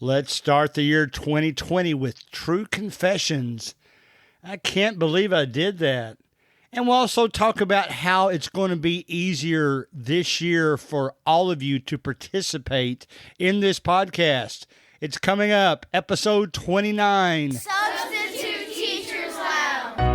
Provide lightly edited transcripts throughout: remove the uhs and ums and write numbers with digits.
Let's start the year 2020 with True Confessions. I can't believe I did that. And we'll also talk about how it's going to be easier this year for all of you to participate in this podcast. It's coming up, episode 29. Substitute Teachers Lounge.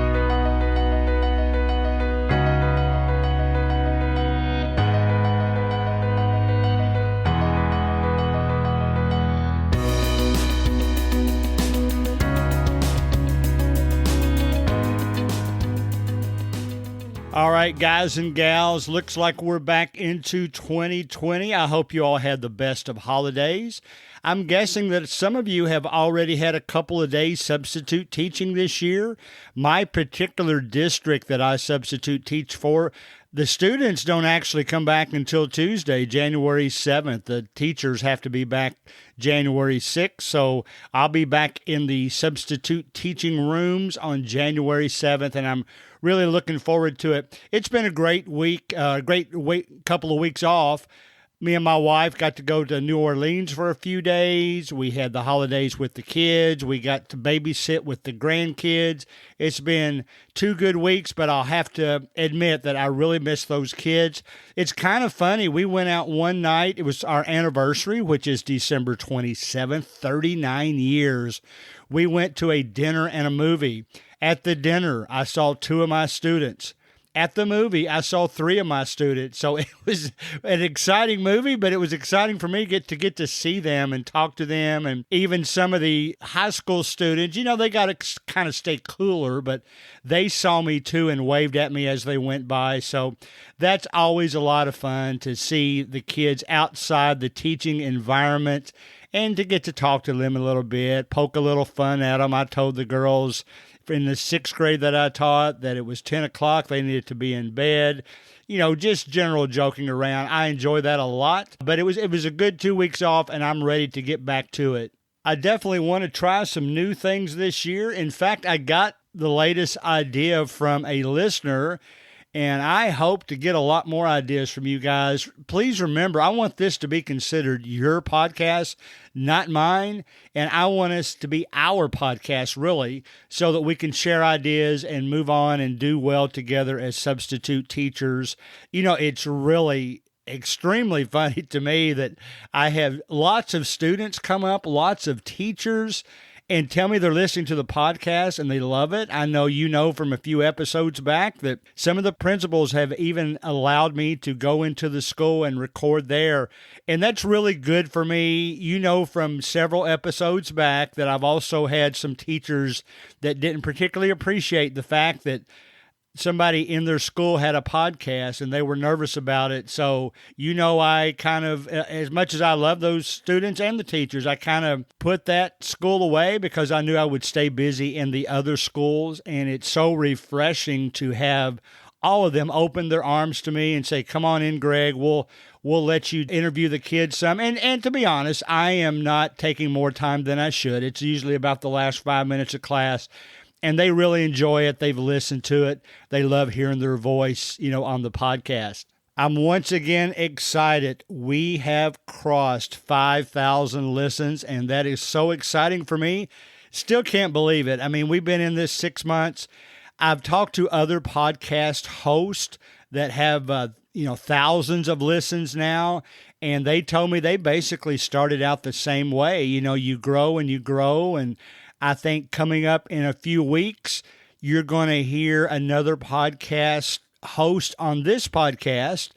All right, guys and gals, looks like we're back into 2020. I hope you all had the best of holidays. I'm guessing that some of you have already had a couple of days substitute teaching this year. My particular district that I substitute teach for, the students don't actually come back until Tuesday, January 7th. The teachers have to be back January 6th, so I'll be back in the substitute teaching rooms on January 7th, and I'm really looking forward to it. It's been a great week, couple of weeks off. Me and my wife got to go to New Orleans for a few days. We had the holidays with the kids. We got to babysit with the grandkids. It's been 2 good weeks, but I'll have to admit that I really miss those kids. It's kind of funny. We went out one night. It was our anniversary, which is December 27th, 39 years. We went to a dinner and a movie. At the dinner, I saw 2 of my students. At the movie, I saw 3 of my students. So it was an exciting movie, but it was exciting for me to get to see them and talk to them. And even some of the high school students, you know, they got to kind of stay cooler, but they saw me too and waved at me as they went by. So that's always a lot of fun to see the kids outside the teaching environment and to get to talk to them a little bit, poke a little fun at them. I told the girls in the 6th grade that I taught that it was 10 o'clock, they needed to be in bed. You know, just general joking around. I enjoy that a lot, but it was a good 2 weeks off, and I'm ready to get back to it. I definitely want to try some new things this year. In fact, I got the latest idea from a listener, and I hope to get a lot more ideas from you guys. Please remember, I want this to be considered your podcast, not mine. And I want us to be our podcast, really, so that we can share ideas and move on and do well together as substitute teachers. You know, it's really extremely funny to me that I have lots of students come up, lots of teachers, and tell me they're listening to the podcast and they love it. I know you know from a few episodes back that some of the principals have even allowed me to go into the school and record there. And that's really good for me. You know from several episodes back that I've also had some teachers that didn't particularly appreciate the fact that somebody in their school had a podcast and they were nervous about it. So, you know, I kind of, as much as I love those students and the teachers, I kind of put that school away because I knew I would stay busy in the other schools. And it's so refreshing to have all of them open their arms to me and say, come on in, Greg, we'll let you interview the kids some. And to be honest, I am not taking more time than I should. It's usually about the last 5 minutes of class. And they really enjoy it. They've listened to it. They love hearing their voice, you know, on the podcast. I'm once again excited. We have crossed 5,000 listens, and that is so exciting for me. Still can't believe it. I mean, we've been in this 6 months. I've talked to other podcast hosts that have, thousands of listens now, and they told me they basically started out the same way. You know, you grow, and I think coming up in a few weeks, you're going to hear another podcast host on this podcast,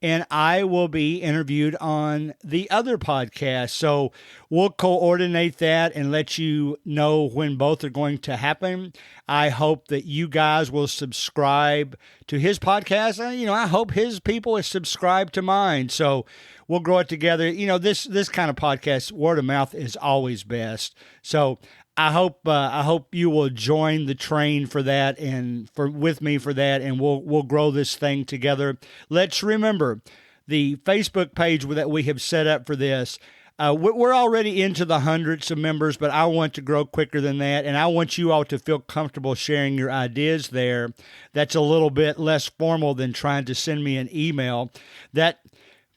and I will be interviewed on the other podcast. So we'll coordinate that and let you know when both are going to happen. I hope that you guys will subscribe to his podcast. You know, I hope his people is subscribed to mine. So we'll grow it together. You know, this kind of podcast, word of mouth is always best. So I hope you will join the train for that and with me for that, and we'll grow this thing together. Let's remember the Facebook page that we have set up for this. We're already into the hundreds of members, but I want to grow quicker than that, and I want you all to feel comfortable sharing your ideas there. That's a little bit less formal than trying to send me an email. That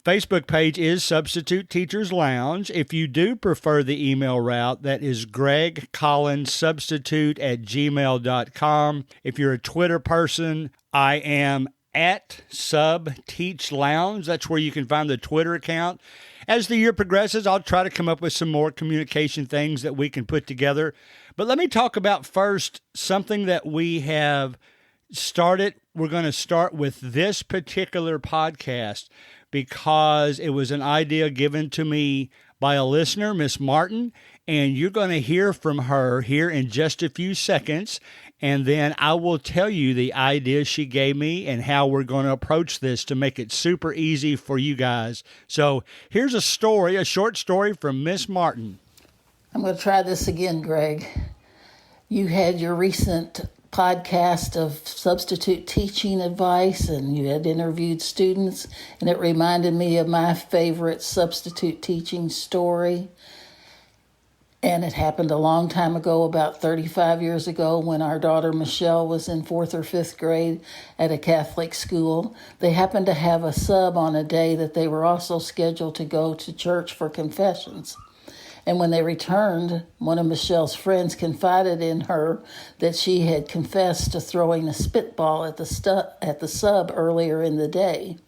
Facebook page is Substitute Teachers Lounge. If you do prefer the email route, that is gregcollinssubstitute@gmail.com. If you're a Twitter person, I am at SubTeachLounge. That's where you can find the Twitter account. As the year progresses, I'll try to come up with some more communication things that we can put together. But let me talk about first something that we have started. We're going to start with this particular podcast because it was an idea given to me by a listener, Miss Martin, and you're going to hear from her here in just a few seconds. And then I will tell you the idea she gave me and how we're going to approach this to make it super easy for you guys. So here's a story, a short story from Miss Martin. I'm going to try this again, Greg. You had your recent podcast of substitute teaching advice, and you had interviewed students, and it reminded me of my favorite substitute teaching story. And it happened a long time ago, about 35 years ago, when our daughter Michelle was in 4th or 5th grade at a Catholic school. They happened to have a sub on a day that they were also scheduled to go to church for confessions. And when they returned, one of Michelle's friends confided in her that she had confessed to throwing a spitball at the sub earlier in the day.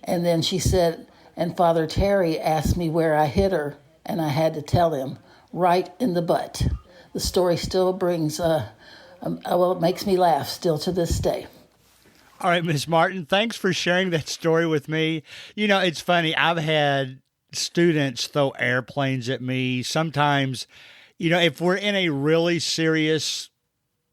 And then she said, and Father Terry asked me where I hit her, and I had to tell him, right in the butt. The story still brings, it makes me laugh still to this day. All right, Miss Martin, thanks for sharing that story with me. You know, it's funny. I've had students throw airplanes at me. Sometimes, you know, if we're in a really serious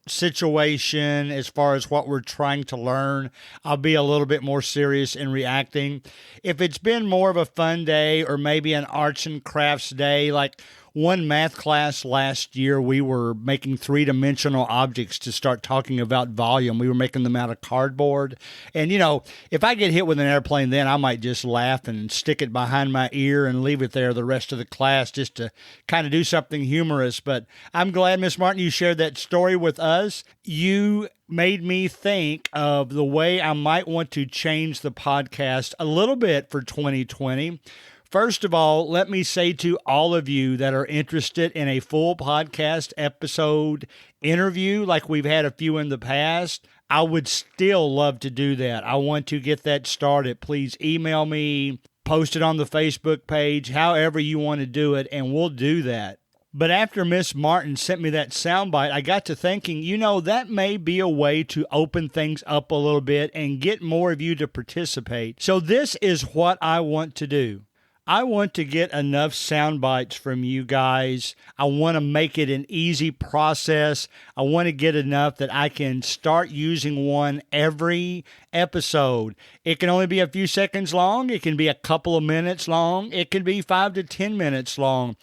situation as far as what we're trying to learn, I'll be a little bit more serious in reacting. If it's been more of a fun day or maybe an arts and crafts day, like one math class last year, we were making three-dimensional objects to start talking about volume. We were making them out of cardboard. And, you know, if I get hit with an airplane, then I might just laugh and stick it behind my ear and leave it there the rest of the class just to kind of do something humorous. But I'm glad, Miss Martin, you shared that story with us. You made me think of the way I might want to change the podcast a little bit for 2020. First of all, let me say to all of you that are interested in a full podcast episode interview, like we've had a few in the past, I would still love to do that. I want to get that started. Please email me, post it on the Facebook page, however you want to do it, and we'll do that. But after Miss Martin sent me that soundbite, I got to thinking, you know, that may be a way to open things up a little bit and get more of you to participate. So this is what I want to do. I want to get enough sound bites from you guys. I want to make it an easy process. I want to get enough that I can start using one every episode. It can only be a few seconds long. It can be a couple of minutes long. It can be 5 to 10 minutes long.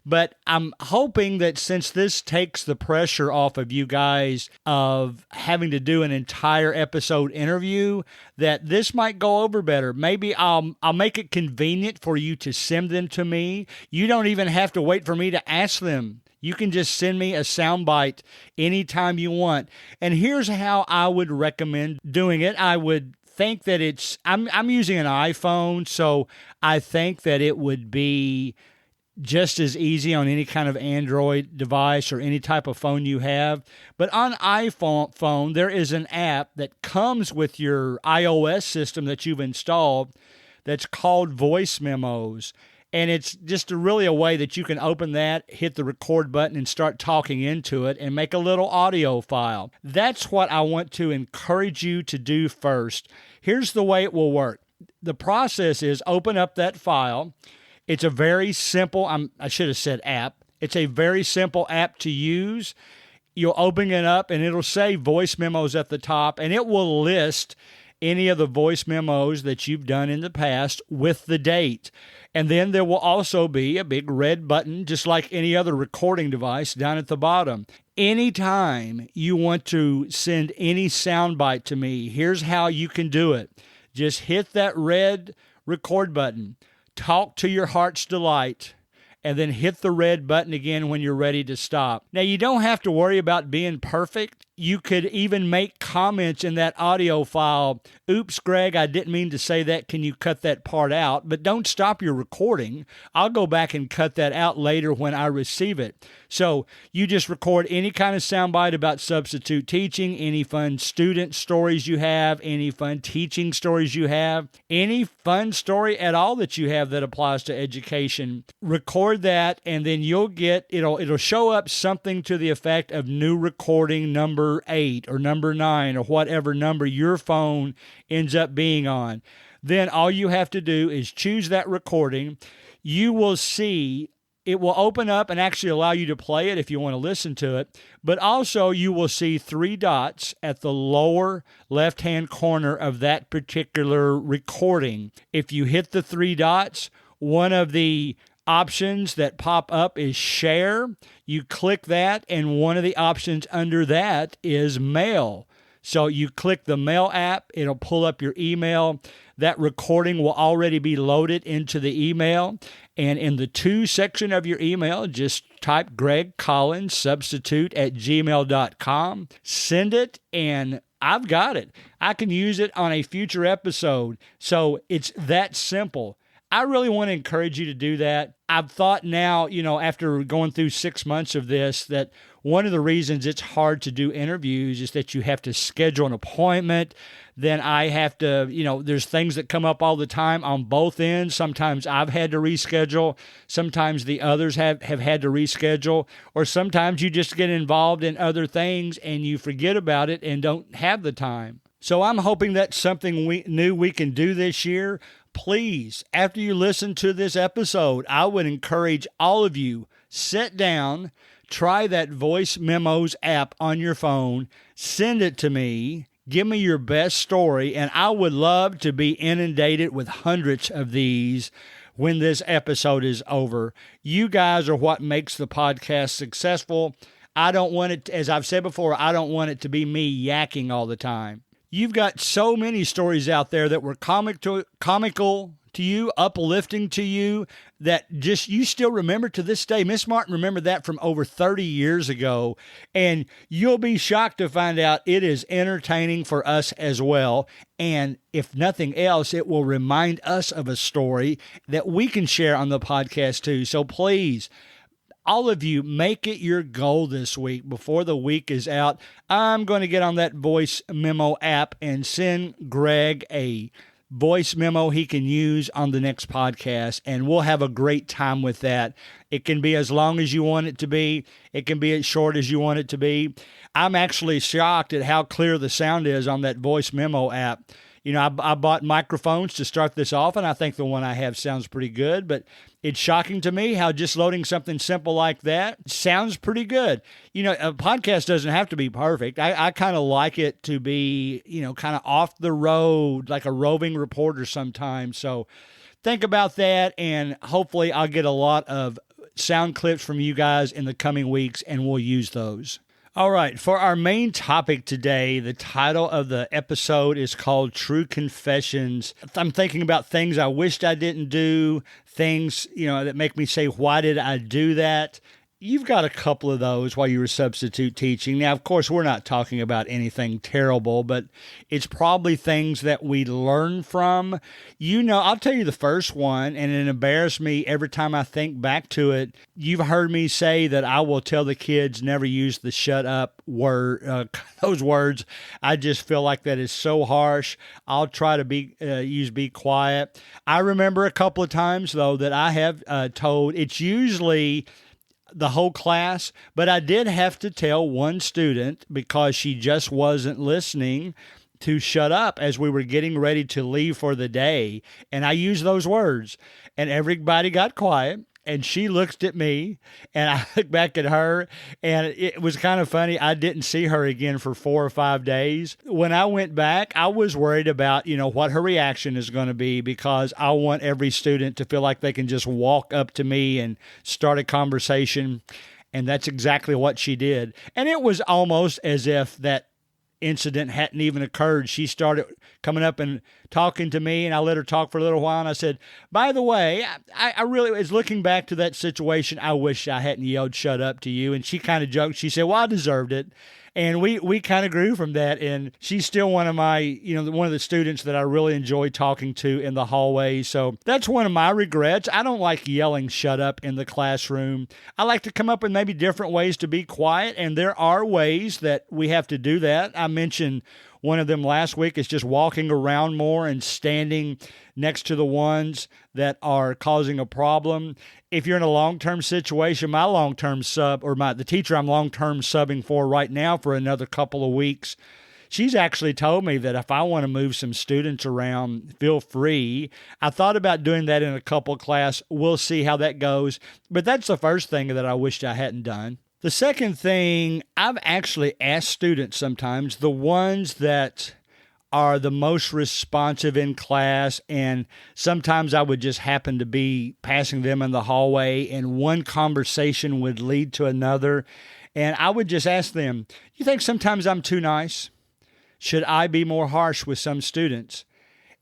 But I'm hoping that since this takes the pressure off of you guys of having to do an entire episode interview, that this might go over better. Maybe I'll make it convenient for you to send them to me. You don't even have to wait for me to ask them. You can just send me a soundbite anytime you want. And here's how I would recommend doing it. I would think that I'm using an iPhone, so I think that it would be just as easy on any kind of Android device or any type of phone you have. But on iPhone, there is an app that comes with your iOS system that you've installed that's called Voice Memos. And it's just really a way that you can open that, hit the record button, and start talking into it and make a little audio file. That's what I want to encourage you to do first. Here's the way it will work. The process is open up that file. It's a very simple, I should have said app. It's a very simple app to use. You'll open it up and it'll say voice memos at the top, and it will list any of the voice memos that you've done in the past with the date. And then there will also be a big red button, just like any other recording device, down at the bottom. Anytime you want to send any soundbite to me, here's how you can do it. Just hit that red record button. Talk to your heart's delight, and then hit the red button again when you're ready to stop. Now, you don't have to worry about being perfect. you could even make comments in that audio file. Oops, Greg, I didn't mean to say that. Can you cut that part out? But don't stop your recording. I'll go back and cut that out later when I receive it. So you just record any kind of soundbite about substitute teaching, any fun student stories you have, any fun teaching stories you have, any fun story at all that you have that applies to education. Record that, and then you'll get, it'll show up something to the effect of new recording number 8 or number 9 or whatever number your phone ends up being on. Then all you have to do is choose that recording. You will see it will open up and actually allow you to play it if you want to listen to it. But also you will see 3 dots at the lower left-hand corner of that particular recording. If you hit the 3 dots, one of the options that pop up is share. You click that, and one of the options under that is mail. So you click the mail app, it'll pull up your email. That recording will already be loaded into the email. And in the to section of your email, just type Greg Collins substitute at gmail.com. Send it, and I've got it. I can use it on a future episode. So it's that simple. I really want to encourage you to do that. I've thought now, after going through 6 months of this, that one of the reasons it's hard to do interviews is that you have to schedule an appointment. Then I have to, there's things that come up all the time on both ends. Sometimes I've had to reschedule. Sometimes the others have had to reschedule. Or sometimes you just get involved in other things and you forget about it and don't have the time. So I'm hoping that's something new we can do this year. Please, after you listen to this episode, I would encourage all of you, sit down, try that Voice Memos app on your phone, send it to me, give me your best story, and I would love to be inundated with hundreds of these when this episode is over. You guys are what makes the podcast successful. I don't want it, as I've said before, I don't want it to be me yakking all the time. You've got so many stories out there that were comical to you, uplifting to you, that just you still remember to this day. Miss Martin remembered that from over 30 years ago, and you'll be shocked to find out it is entertaining for us as well. And if nothing else, it will remind us of a story that we can share on the podcast too. So please, all of you, make it your goal this week. Before the week is out, I'm going to get on that voice memo app and send Greg a voice memo he can use on the next podcast, and we'll have a great time with that. It can be as long as you want it to be. It can be as short as you want it to be. I'm actually shocked at how clear the sound is on that voice memo app. I bought microphones to start this off, and I think the one I have sounds pretty good, but it's shocking to me how just loading something simple like that sounds pretty good. A podcast doesn't have to be perfect. I kind of like it to be, kind of off the road, like a roving reporter sometimes. So think about that, and hopefully I'll get a lot of sound clips from you guys in the coming weeks, and we'll use those. All right, for our main topic today, the title of the episode is called True Confessions. I'm thinking about things I wished I didn't do, things, that make me say, why did I do that? You've got a couple of those while you were substitute teaching. Now, of course, we're not talking about anything terrible, but it's probably things that we learn from. I'll tell you the first one, and it embarrassed me every time I think back to it. You've heard me say that I will tell the kids never use the shut up word, those words. I just feel like that is so harsh. I'll try to use be quiet. I remember a couple of times, though, that I have told, it's usually the whole class, but I did have to tell one student because she just wasn't listening to shut up as we were getting ready to leave for the day. And I used those words, and everybody got quiet. And she looked at me, and I looked back at her, and it was kind of funny. I didn't see her again for 4 or 5 days. When I went back, I was worried about, what her reaction is going to be, because I want every student to feel like they can just walk up to me and start a conversation. And that's exactly what she did. And it was almost as if that incident hadn't even occurred. She started coming up and talking to me, and I let her talk for a little while, and I said, by the way, I really was looking back to that situation. I wish I hadn't yelled shut up to you. And she kind of joked. She said, well, I deserved it. And we kind of grew from that. And she's still one of my, one of the students that I really enjoy talking to in the hallway. So that's one of my regrets. I don't like yelling shut up in the classroom. I like to come up with maybe different ways to be quiet. And there are ways that we have to do that. I mentioned one of them last week is just walking around more and standing next to the ones that are causing a problem. If you're in a long-term situation, my long-term sub, or the teacher I'm long-term subbing for right now for another couple of weeks, she's actually told me that if I want to move some students around, feel free. I thought about doing that in a couple class. We'll see how that goes. But that's the first thing that I wished I hadn't done. The second thing, I've actually asked students sometimes, the ones that are the most responsive in class, and sometimes I would just happen to be passing them in the hallway, and one conversation would lead to another, and I would just ask them, you think sometimes I'm too nice? Should I be more harsh with some students?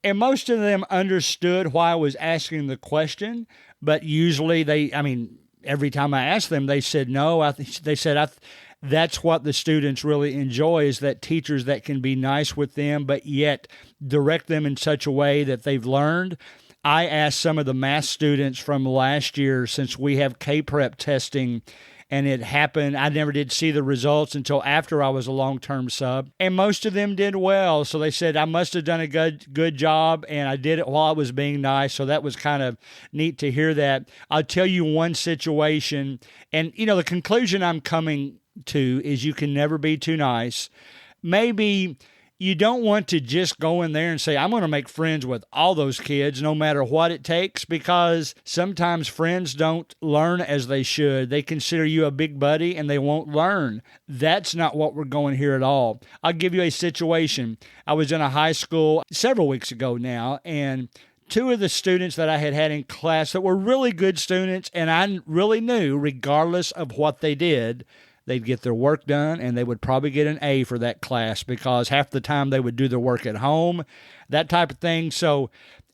And most of them understood why I was asking the question, but usually every time I asked them, they said no. That's what the students really enjoy, is that teachers that can be nice with them, but yet direct them in such a way that they've learned. I asked some of the math students from last year, since we have K-Prep testing, and it happened. I never did see the results until after I was a long-term sub, and most of them did well. So they said I must have done a good job, and I did it while I was being nice. So that was kind of neat to hear that. I'll tell you one situation, and the conclusion I'm coming to is you can never be too nice. Maybe you don't want to just go in there and say, I'm going to make friends with all those kids no matter what it takes, because sometimes friends don't learn as they should. They consider you a big buddy and they won't learn. That's not what we're going here at all. I'll give you a situation. I was in a high school several weeks ago now, and two of the students that I had in class that were really good students, and I really knew regardless of what they did, they'd get their work done, and they would probably get an A for that class, because half the time they would do their work at home, that type of thing. So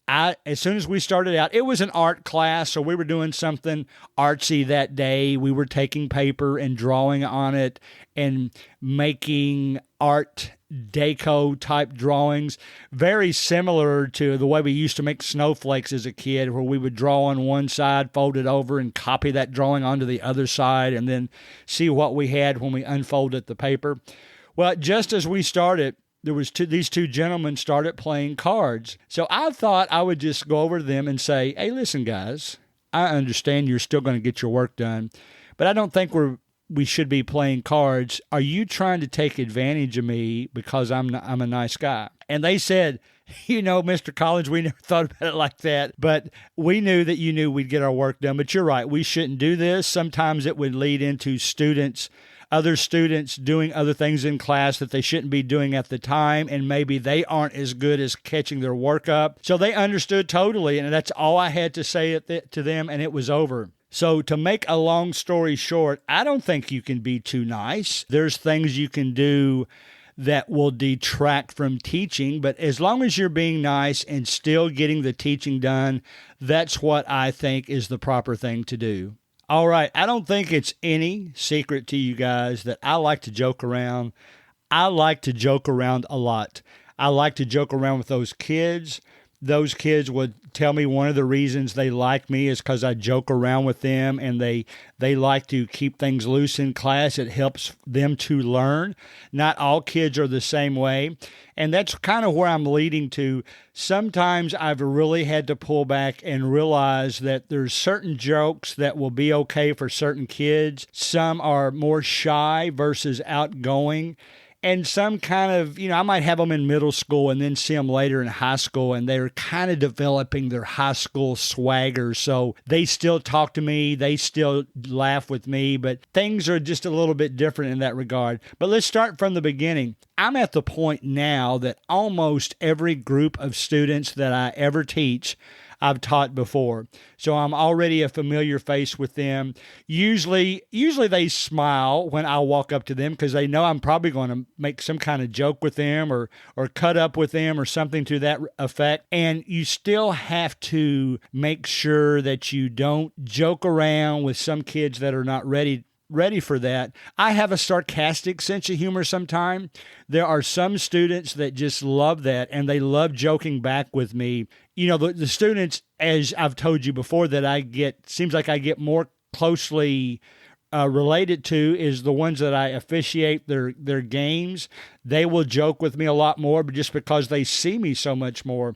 as soon as we started out, it was an art class, so we were doing something artsy that day. We were taking paper and drawing on it and making art deco type drawings, very similar to the way we used to make snowflakes as a kid, where we would draw on one side, fold it over, and copy that drawing onto the other side, and then see what we had when we unfolded the paper. Well, just as we started, these two gentlemen started playing cards. So I thought I would just go over to them and say, hey, listen, guys, I understand you're still going to get your work done, but I don't think we should be playing cards. Are you trying to take advantage of me because I'm a nice guy? And they said, Mr. Collins, we never thought about it like that, but we knew that you knew we'd get our work done. But you're right, we shouldn't do this. Sometimes it would lead into other students doing other things in class that they shouldn't be doing at the time, and maybe they aren't as good as catching their work up. So they understood totally, and that's all I had to say to them, and it was over. So to make a long story short, I don't think you can be too nice. There's things you can do that will detract from teaching, but as long as you're being nice and still getting the teaching done, that's what I think is the proper thing to do. All right, I don't think it's any secret to you guys that I like to joke around. I like to joke around a lot. I like to joke around with those kids. Those kids would tell me one of the reasons they like me is because I joke around with them, and they like to keep things loose in class. It helps them to learn. Not all kids are the same way, and that's kind of where I'm leading to. Sometimes I've really had to pull back and realize that there's certain jokes that will be okay for certain kids. Some are more shy versus outgoing. And some kind of, I might have them in middle school and then see them later in high school, and they're kind of developing their high school swagger. So they still talk to me, they still laugh with me, but things are just a little bit different in that regard. But let's start from the beginning. I'm at the point now that almost every group of students that I ever teach, I've taught before. So I'm already a familiar face with them. Usually they smile when I walk up to them because they know I'm probably going to make some kind of joke with them or cut up with them or something to that effect. And you still have to make sure that you don't joke around with some kids that are not ready ready for that. I have a sarcastic sense of humor sometimes. There are some students that just love that, and they love joking back with me. You know, the students, as I've told you before, that seems like I get more closely related to is the ones that I officiate their games. They will joke with me a lot more, but just because they see me so much more.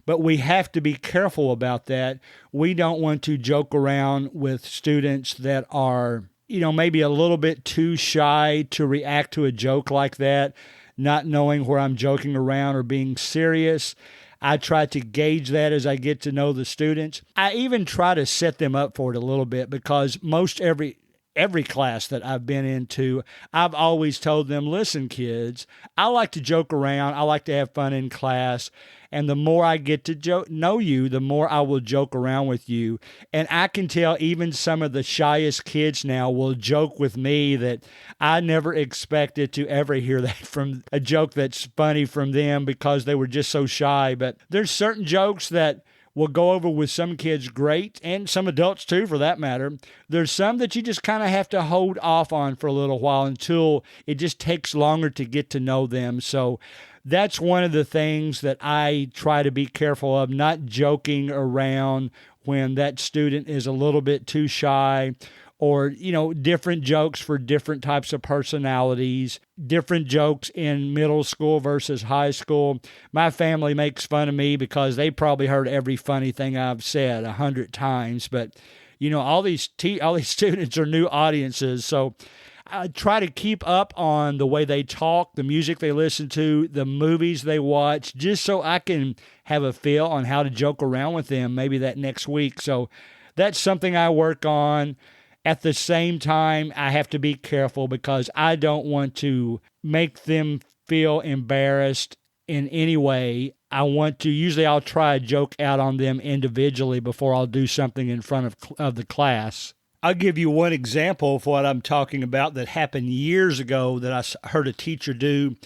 But we have to be careful about that. We don't want to joke around with students that are, maybe a little bit too shy to react to a joke like that, not knowing where I'm joking around or being serious. I try to gauge that as I get to know the students. I even try to set them up for it a little bit, because most every class that I've been into, I've always told them, listen, kids, I like to joke around. I like to have fun in class. And the more I get to know you, the more I will joke around with you. And I can tell even some of the shyest kids now will joke with me that I never expected to ever hear that from a joke that's funny from them, because they were just so shy. But there's certain jokes that will go over with some kids great, and some adults too, for that matter. There's some that you just kind of have to hold off on for a little while until it just takes longer to get to know them. So that's one of the things that I try to be careful of, not joking around when that student is a little bit too shy, or, different jokes for different types of personalities, different jokes in middle school versus high school. My family makes fun of me because they probably heard every funny thing I've said 100 times. But, all these students are new audiences. So I try to keep up on the way they talk, the music they listen to, the movies they watch, just so I can have a feel on how to joke around with them maybe that next week. So that's something I work on. At the same time, I have to be careful because I don't want to make them feel embarrassed in any way. Usually I'll try a joke out on them individually before I'll do something in front of the class. I'll give you one example of what I'm talking about that happened years ago that I heard a teacher do.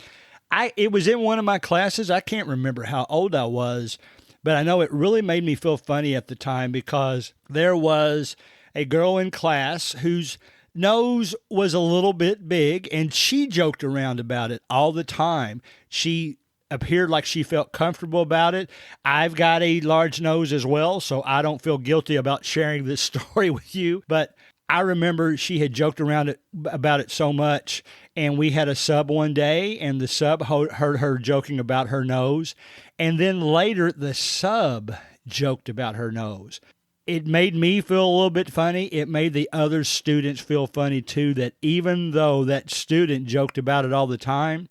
It was in one of my classes. I can't remember how old I was, but I know it really made me feel funny at the time, because there was a girl in class whose nose was a little bit big, and she joked around about it all the time. She appeared like she felt comfortable about it. I've got a large nose as well, so I don't feel guilty about sharing this story with you. But I remember she had joked around about it so much, and we had a sub one day, and the sub heard her joking about her nose. And then later, the sub joked about her nose. It made me feel a little bit funny. It made the other students feel funny too, that even though that student joked about it all the time,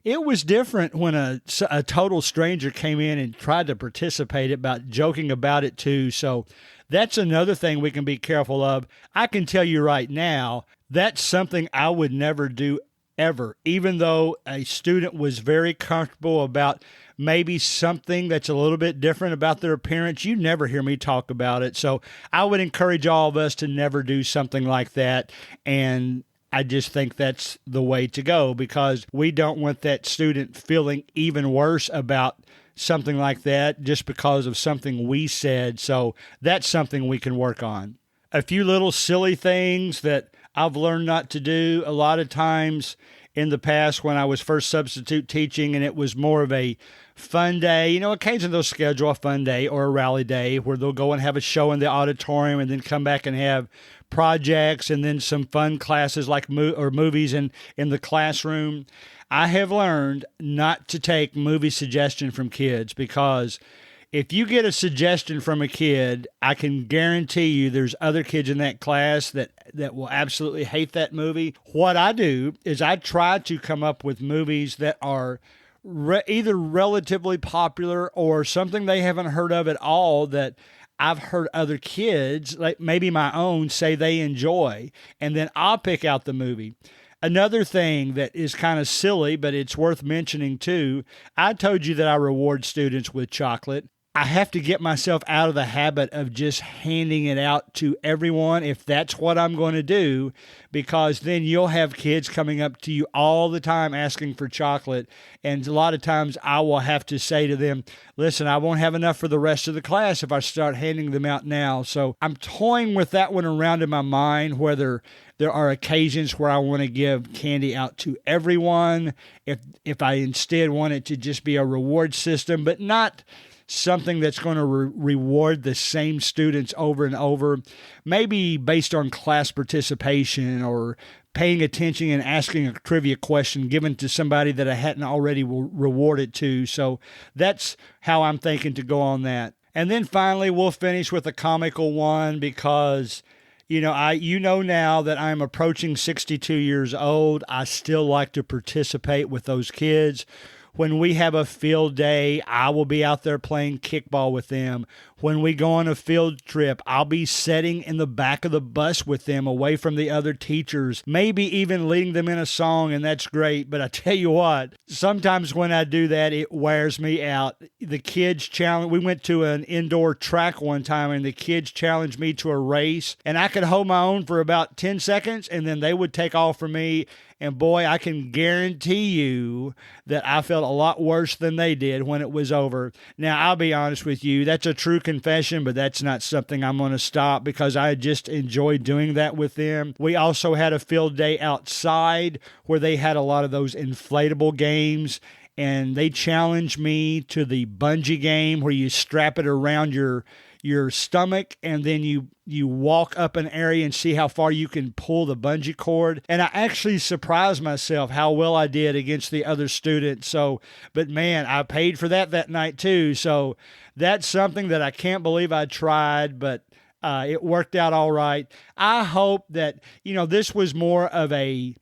it was different when a total stranger came in and tried to participate about joking about it too. So that's another thing we can be careful of. I can tell you right now, that's something I would never do ever, even though a student was very comfortable about maybe something that's a little bit different about their appearance. You never hear me talk about it. So I would encourage all of us to never do something like that. And I just think that's the way to go, because we don't want that student feeling even worse about something like that just because of something we said. So that's something we can work on. A few little silly things that I've learned not to do. A lot of times in the past when I was first substitute teaching and it was more of a fun day, occasionally they'll schedule a fun day or a rally day where they'll go and have a show in the auditorium and then come back and have projects and then some fun classes like movies in the classroom. I have learned not to take movie suggestion from kids, because if you get a suggestion from a kid, I can guarantee you there's other kids in that class that will absolutely hate that movie. What I do is I try to come up with movies that are either relatively popular or something they haven't heard of at all that I've heard other kids, like maybe my own, say they enjoy, and then I'll pick out the movie. Another thing that is kind of silly, but it's worth mentioning too, I told you that I reward students with chocolate. I have to get myself out of the habit of just handing it out to everyone if that's what I'm going to do, because then you'll have kids coming up to you all the time asking for chocolate. And a lot of times I will have to say to them, listen, I won't have enough for the rest of the class if I start handing them out now. So I'm toying with that one around in my mind, whether there are occasions where I want to give candy out to everyone, if I instead want it to just be a reward system, but not something that's going to reward the same students over and over, maybe based on class participation or paying attention and asking a trivia question given to somebody that I hadn't already rewarded to. So that's how I'm thinking to go on that. And then finally, we'll finish with a comical one because now that I'm approaching 62 years old, I still like to participate with those kids. When we have a field day, I will be out there playing kickball with them. When we go on a field trip, I'll be sitting in the back of the bus with them away from the other teachers, maybe even leading them in a song, and that's great. But I tell you what, sometimes when I do that, it wears me out. The kids we went to an indoor track one time, and the kids challenged me to a race, and I could hold my own for about 10 seconds, and then they would take off from me. And boy, I can guarantee you that I felt a lot worse than they did when it was over. Now, I'll be honest with you, that's a true confession, but that's not something I'm going to stop because I just enjoy doing that with them. We also had a field day outside where they had a lot of those inflatable games, and they challenged me to the bungee game where you strap it around your stomach, and then you walk up an area and see how far you can pull the bungee cord. And I actually surprised myself how well I did against the other students. But man, I paid for that night too. So that's something that I can't believe I tried, but it worked out all right. I hope that, this was more of a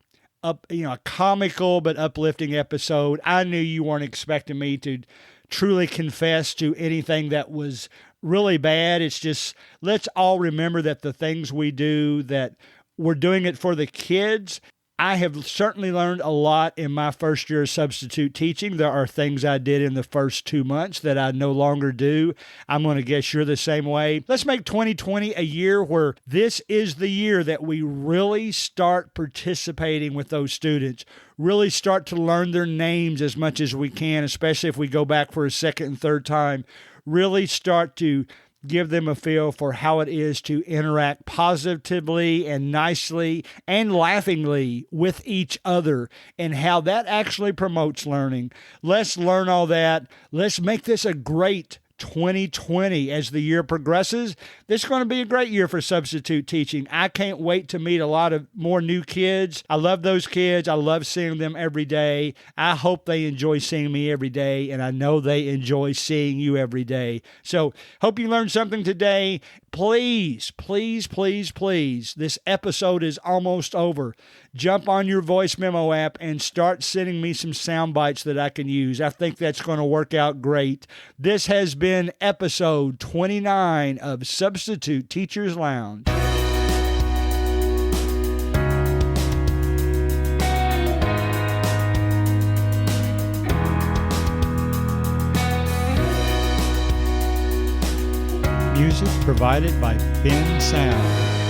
comical but uplifting episode. I knew you weren't expecting me to truly confess to anything that was really bad. It's just, let's all remember that the things we do, that we're doing it for the kids. I have certainly learned a lot in my first year of substitute teaching. There are things I did in the first 2 months that I no longer do. I'm going to guess you're the same way. Let's make 2020 a year where this is the year that we really start participating with those students, really start to learn their names as much as we can, especially if we go back for a second and third time. Really start to give them a feel for how it is to interact positively and nicely and laughingly with each other, and how that actually promotes learning. Let's learn all that. Let's make this a great 2020 as the year progresses. This is going to be a great year for substitute teaching. I can't wait to meet a lot of more new kids. I love those kids. I love seeing them every day. I hope they enjoy seeing me every day, and I know they enjoy seeing you every day. So hope you learned something today. Please, please, please, please, this episode is almost over. Jump on your voice memo app and start sending me some sound bites that I can use. I think that's going to work out great. This has been episode 29 of Substitute Teachers Lounge. Music provided by Ben Sound.